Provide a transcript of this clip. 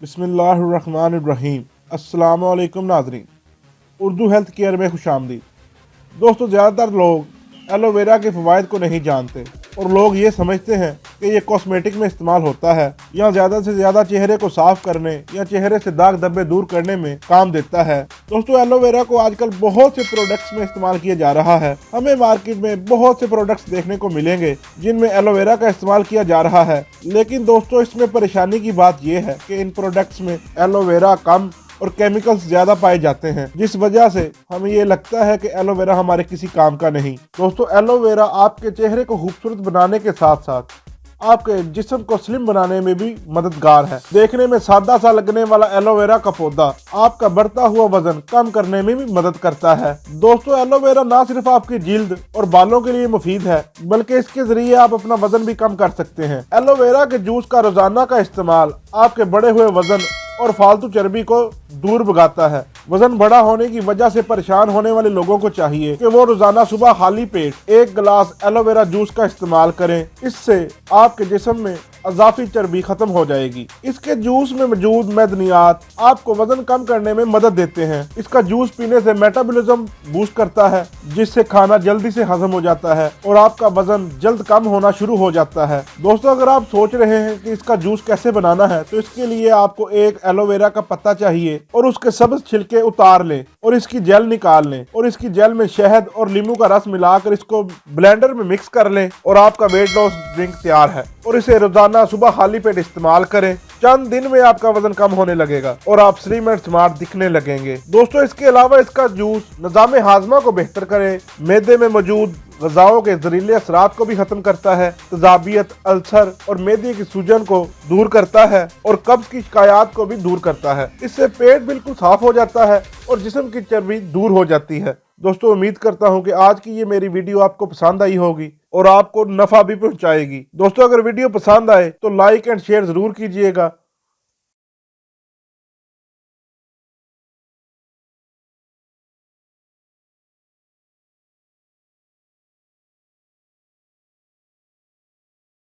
बिस्मिल्लाहिर्रहमानिर्रहीम। अस्सलाम वालेकुम नाज़रीन, उर्दू हेल्थ केयर में खुशामदीद। दोस्तों, ज़्यादातर लोग एलोवेरा के फ़वाइद को नहीं जानते और लोग ये समझते हैं कि ये कॉस्मेटिक में इस्तेमाल होता है या ज़्यादा से ज़्यादा चेहरे को साफ करने या चेहरे से दाग धब्बे दूर करने में काम देता है। दोस्तों, एलोवेरा को आजकल बहुत से प्रोडक्ट्स में इस्तेमाल किया जा रहा है। हमें मार्केट में बहुत से प्रोडक्ट्स देखने को मिलेंगे जिनमें एलोवेरा का इस्तेमाल किया जा रहा है, लेकिन दोस्तों इसमें परेशानी की बात यह है कि इन प्रोडक्ट्स में एलोवेरा कम और केमिकल्स ज्यादा पाए जाते हैं, जिस वजह से हमें ये लगता है कि एलोवेरा हमारे किसी काम का नहीं। दोस्तों, एलोवेरा आपके चेहरे को खूबसूरत बनाने के साथ साथ आपके जिस्म को स्लिम बनाने में भी मददगार है। देखने में सादा सा लगने वाला एलोवेरा का पौधा आपका बढ़ता हुआ वजन कम करने में भी मदद करता है। दोस्तों, एलोवेरा ना सिर्फ आपकी जिल्द और बालों के लिए मुफीद है, बल्कि इसके जरिए आप अपना वजन भी कम कर सकते हैं। एलोवेरा के जूस का रोजाना का इस्तेमाल आपके बढ़े हुए वजन और फालतू चर्बी को दूर भगाता है। वजन बड़ा होने की वजह से परेशान होने वाले लोगों को चाहिए कि वो रोजाना सुबह खाली पेट 1 गिलास एलोवेरा जूस का इस्तेमाल करें। इससे आपके जिस्म में अजाफी चर्बी खत्म हो जाएगी। इसके जूस में मौजूद मैदनियात आपको वजन कम करने में मदद देते हैं। इसका जूस पीने से मेटाबॉलिज्म बूस्ट करता है, जिससे खाना जल्दी से हजम हो जाता है और आपका वजन जल्द कम होना शुरू हो जाता है। दोस्तों, अगर आप सोच रहे हैं कि इसका जूस कैसे बनाना है, तो इसके लिए आपको एक एलोवेरा का पत्ता चाहिए और उसके सब्ज छिलके उतार लें और इसकी जेल निकाल लें और इसकी जेल में शहद और नींबू का रस मिलाकर इसको ब्लेंडर में मिक्स कर लें और आपका वेट लॉस ड्रिंक तैयार है। और इसे रोजाना सुबह खाली पेट इस्तेमाल करें। चंद दिन में आपका वजन कम होने लगेगा और आप स्लिम एंड स्मार्ट दिखने लगेंगे। दोस्तों, इसके अलावा इसका जूस निज़ाम हाजमा को बेहतर करे, मैदे में मौजूद ग़िज़ाओं के जहरीले असरात को भी खत्म करता है, तेज़ाबियत, अल्सर और मैदे की सूजन को दूर करता है और कब्ज की शिकायत को भी दूर करता है। इससे पेट बिल्कुल साफ हो जाता है और जिस्म की चर्बी दूर हो जाती है। दोस्तों, उम्मीद करता हूं कि आज की ये मेरी वीडियो आपको पसंद आई होगी और आपको नफा भी पहुंचाएगी। दोस्तों, अगर वीडियो पसंद आए तो लाइक एंड शेयर जरूर कीजिएगा